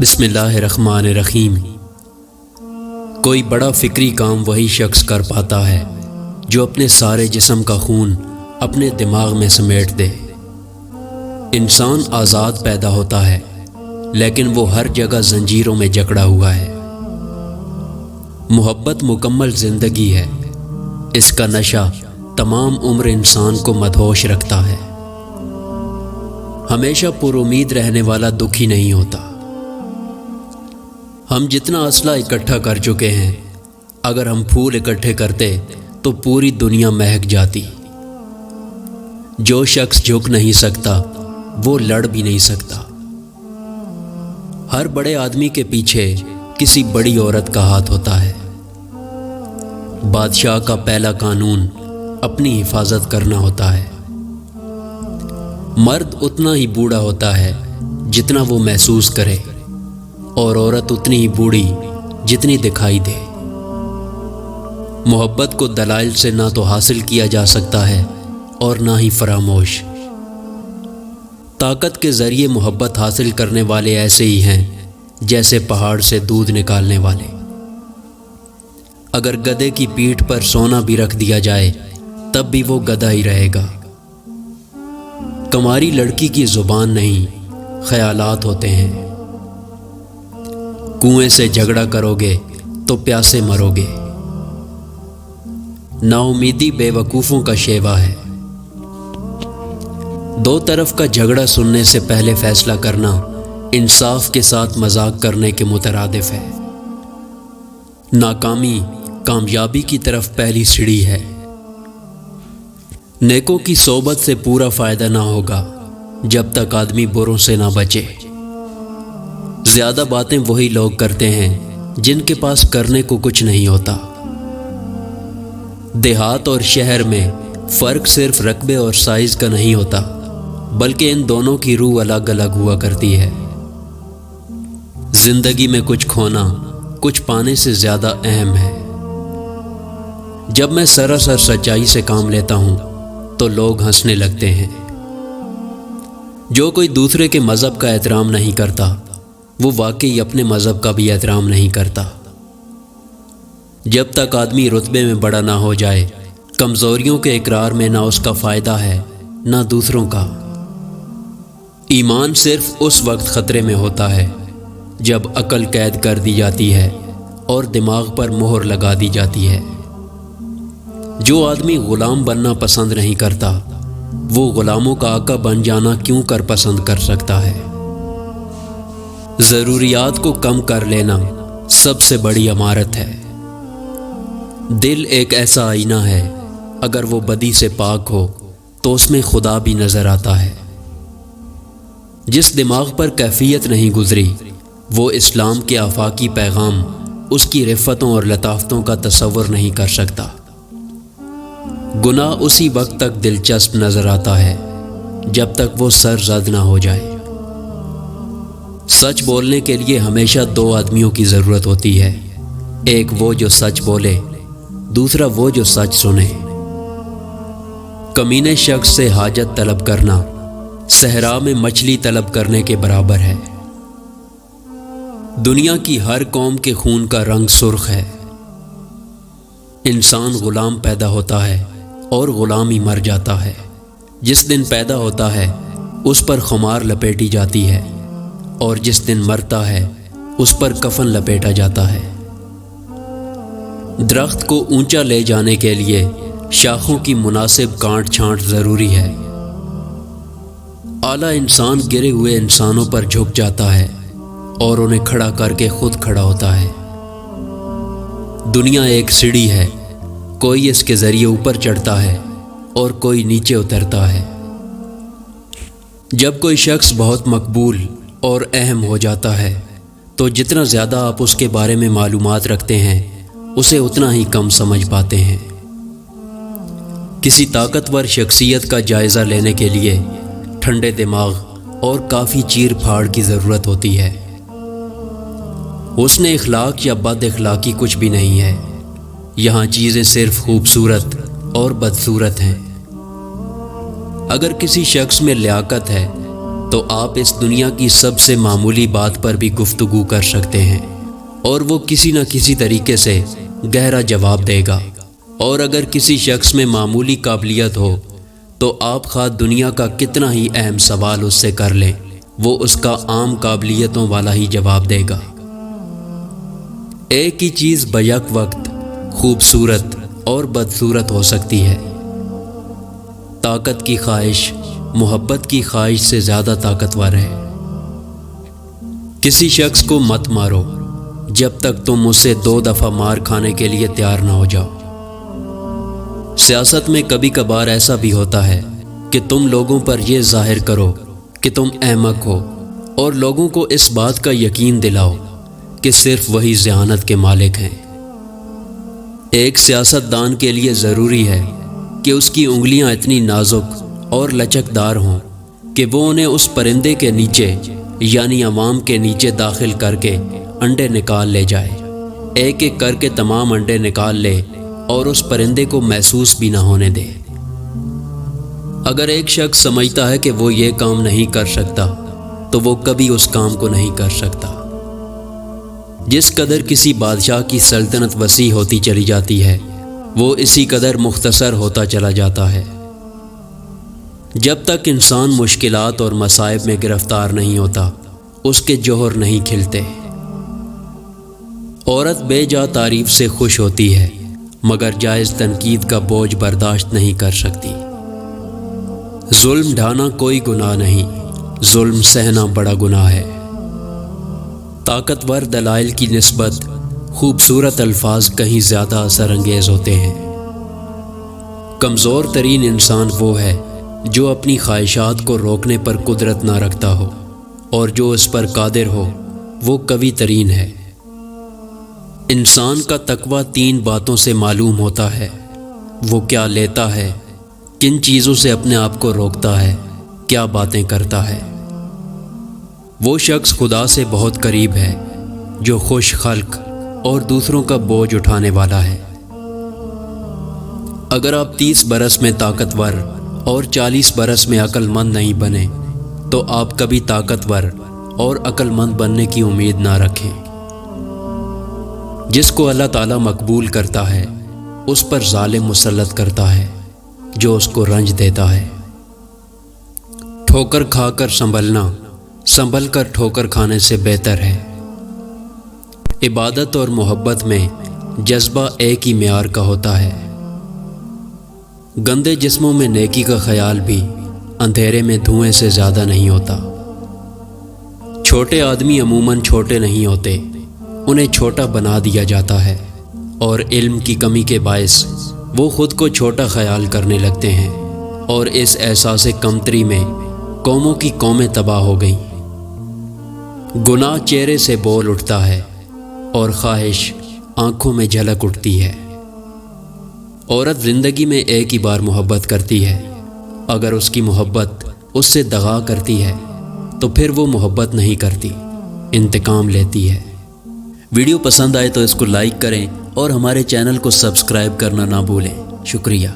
بسم اللہ الرحمن الرحیم۔ کوئی بڑا فکری کام وہی شخص کر پاتا ہے جو اپنے سارے جسم کا خون اپنے دماغ میں سمیٹ دے۔ انسان آزاد پیدا ہوتا ہے لیکن وہ ہر جگہ زنجیروں میں جکڑا ہوا ہے۔ محبت مکمل زندگی ہے، اس کا نشہ تمام عمر انسان کو مدہوش رکھتا ہے۔ ہمیشہ پر امید رہنے والا دکھی نہیں ہوتا۔ ہم جتنا اسلحہ اکٹھا کر چکے ہیں، اگر ہم پھول اکٹھے کرتے تو پوری دنیا مہک جاتی۔ جو شخص جھک نہیں سکتا وہ لڑ بھی نہیں سکتا۔ ہر بڑے آدمی کے پیچھے کسی بڑی عورت کا ہاتھ ہوتا ہے۔ بادشاہ کا پہلا قانون اپنی حفاظت کرنا ہوتا ہے۔ مرد اتنا ہی بوڑھا ہوتا ہے جتنا وہ محسوس کرے، اور عورت اتنی ہی بوڑھی جتنی دکھائی دے۔ محبت کو دلائل سے نہ تو حاصل کیا جا سکتا ہے اور نہ ہی فراموش۔ طاقت کے ذریعے محبت حاصل کرنے والے ایسے ہی ہیں جیسے پہاڑ سے دودھ نکالنے والے۔ اگر گدھے کی پیٹھ پر سونا بھی رکھ دیا جائے تب بھی وہ گدھا ہی رہے گا۔ کماری لڑکی کی زبان نہیں، خیالات ہوتے ہیں۔ کنویں سے جھگڑا کرو گے تو پیاسے مرو گے۔ نا امیدی بے وقوفوں کا شیوا ہے۔ دو طرف کا جھگڑا سننے سے پہلے فیصلہ کرنا انصاف کے ساتھ مذاق کرنے کے مترادف ہے۔ ناکامی کامیابی کی طرف پہلی سیڑھی ہے۔ نیکوں کی صحبت سے پورا فائدہ نہ ہوگا جب تک آدمی بروں سے نہ بچے۔ زیادہ باتیں وہی لوگ کرتے ہیں جن کے پاس کرنے کو کچھ نہیں ہوتا۔ دیہات اور شہر میں فرق صرف رقبے اور سائز کا نہیں ہوتا، بلکہ ان دونوں کی روح الگ الگ ہوا کرتی ہے۔ زندگی میں کچھ کھونا کچھ پانے سے زیادہ اہم ہے۔ جب میں سراسر سچائی سے کام لیتا ہوں تو لوگ ہنسنے لگتے ہیں۔ جو کوئی دوسرے کے مذہب کا احترام نہیں کرتا وہ واقعی اپنے مذہب کا بھی احترام نہیں کرتا۔ جب تک آدمی رتبے میں بڑا نہ ہو جائے، کمزوریوں کے اقرار میں نہ اس کا فائدہ ہے نہ دوسروں کا۔ ایمان صرف اس وقت خطرے میں ہوتا ہے جب عقل قید کر دی جاتی ہے اور دماغ پر مہر لگا دی جاتی ہے۔ جو آدمی غلام بننا پسند نہیں کرتا وہ غلاموں کا آقا بن جانا کیوں کر پسند کر سکتا ہے؟ ضروریات کو کم کر لینا سب سے بڑی عمارت ہے۔ دل ایک ایسا آئینہ ہے، اگر وہ بدی سے پاک ہو تو اس میں خدا بھی نظر آتا ہے۔ جس دماغ پر کیفیت نہیں گزری وہ اسلام کے آفاقی پیغام، اس کی رفتوں اور لطافتوں کا تصور نہیں کر سکتا۔ گناہ اسی وقت تک دلچسپ نظر آتا ہے جب تک وہ سر زد نہ ہو جائے۔ سچ بولنے کے لیے ہمیشہ دو آدمیوں کی ضرورت ہوتی ہے، ایک وہ جو سچ بولے، دوسرا وہ جو سچ سنے۔ کمینے شخص سے حاجت طلب کرنا صحرا میں مچھلی طلب کرنے کے برابر ہے۔ دنیا کی ہر قوم کے خون کا رنگ سرخ ہے۔ انسان غلام پیدا ہوتا ہے اور غلام ہی مر جاتا ہے۔ جس دن پیدا ہوتا ہے اس پر خمار لپیٹی جاتی ہے، اور جس دن مرتا ہے اس پر کفن لپیٹا جاتا ہے۔ درخت کو اونچا لے جانے کے لیے شاخوں کی مناسب کانٹ چھانٹ ضروری ہے۔ اعلیٰ انسان گرے ہوئے انسانوں پر جھک جاتا ہے اور انہیں کھڑا کر کے خود کھڑا ہوتا ہے۔ دنیا ایک سیڑھی ہے، کوئی اس کے ذریعے اوپر چڑھتا ہے اور کوئی نیچے اترتا ہے۔ جب کوئی شخص بہت مقبول اور اہم ہو جاتا ہے تو جتنا زیادہ آپ اس کے بارے میں معلومات رکھتے ہیں اسے اتنا ہی کم سمجھ پاتے ہیں۔ کسی طاقتور شخصیت کا جائزہ لینے کے لیے ٹھنڈے دماغ اور کافی چیر پھاڑ کی ضرورت ہوتی ہے۔ حسن اخلاق یا بد اخلاقی کچھ بھی نہیں ہے، یہاں چیزیں صرف خوبصورت اور بدصورت ہیں۔ اگر کسی شخص میں لیاقت ہے تو آپ اس دنیا کی سب سے معمولی بات پر بھی گفتگو کر سکتے ہیں اور وہ کسی نہ کسی طریقے سے گہرا جواب دے گا۔ اور اگر کسی شخص میں معمولی قابلیت ہو تو آپ خواہ دنیا کا کتنا ہی اہم سوال اس سے کر لیں، وہ اس کا عام قابلیتوں والا ہی جواب دے گا۔ ایک ہی چیز بیک وقت خوبصورت اور بدصورت ہو سکتی ہے۔ طاقت کی خواہش محبت کی خواہش سے زیادہ طاقتور ہے۔ کسی شخص کو مت مارو جب تک تم اسے 2 دفعہ مار کھانے کے لیے تیار نہ ہو جاؤ۔ سیاست میں کبھی کبھار ایسا بھی ہوتا ہے کہ تم لوگوں پر یہ ظاہر کرو کہ تم احمق ہو اور لوگوں کو اس بات کا یقین دلاؤ کہ صرف وہی ذہانت کے مالک ہیں۔ ایک سیاستدان کے لیے ضروری ہے کہ اس کی انگلیاں اتنی نازک اور لچکدار ہوں کہ وہ انہیں اس پرندے کے نیچے یعنی عوام کے نیچے داخل کر کے انڈے نکال لے جائے، ایک ایک کر کے تمام انڈے نکال لے اور اس پرندے کو محسوس بھی نہ ہونے دے۔ اگر ایک شخص سمجھتا ہے کہ وہ یہ کام نہیں کر سکتا تو وہ کبھی اس کام کو نہیں کر سکتا۔ جس قدر کسی بادشاہ کی سلطنت وسیع ہوتی چلی جاتی ہے وہ اسی قدر مختصر ہوتا چلا جاتا ہے۔ جب تک انسان مشکلات اور مصائب میں گرفتار نہیں ہوتا اس کے جوہر نہیں کھلتے۔ عورت بے جا تعریف سے خوش ہوتی ہے مگر جائز تنقید کا بوجھ برداشت نہیں کر سکتی۔ ظلم ڈھانا کوئی گناہ نہیں، ظلم سہنا بڑا گناہ ہے۔ طاقتور دلائل کی نسبت خوبصورت الفاظ کہیں زیادہ اثر انگیز ہوتے ہیں۔ کمزور ترین انسان وہ ہے جو اپنی خواہشات کو روکنے پر قدرت نہ رکھتا ہو، اور جو اس پر قادر ہو وہ قوی ترین ہے۔ انسان کا تقویٰ 3 باتوں سے معلوم ہوتا ہے، وہ کیا لیتا ہے، کن چیزوں سے اپنے آپ کو روکتا ہے، کیا باتیں کرتا ہے۔ وہ شخص خدا سے بہت قریب ہے جو خوش خلق اور دوسروں کا بوجھ اٹھانے والا ہے۔ اگر آپ 30 برس میں طاقتور اور 40 برس میں عقل مند نہیں بنے تو آپ کبھی طاقتور اور عقل مند بننے کی امید نہ رکھیں۔ جس کو اللہ تعالیٰ مقبول کرتا ہے اس پر ظالم مسلط کرتا ہے جو اس کو رنج دیتا ہے۔ ٹھوکر کھا کر سنبھلنا سنبھل کر ٹھوکر کھانے سے بہتر ہے۔ عبادت اور محبت میں جذبہ ایک ہی معیار کا ہوتا ہے۔ گندے جسموں میں نیکی کا خیال بھی اندھیرے میں دھوئیں سے زیادہ نہیں ہوتا۔ چھوٹے آدمی عموماً چھوٹے نہیں ہوتے، انہیں چھوٹا بنا دیا جاتا ہے، اور علم کی کمی کے باعث وہ خود کو چھوٹا خیال کرنے لگتے ہیں، اور اس احساس کمتری میں قوموں کی قومیں تباہ ہو گئیں۔ گناہ چہرے سے بول اٹھتا ہے اور خواہش آنکھوں میں جھلک اٹھتی ہے۔ عورت زندگی میں ایک ہی بار محبت کرتی ہے، اگر اس کی محبت اس سے دغا کرتی ہے تو پھر وہ محبت نہیں کرتی، انتقام لیتی ہے۔ ویڈیو پسند آئے تو اس کو لائک کریں اور ہمارے چینل کو سبسکرائب کرنا نہ بھولیں۔ شکریہ۔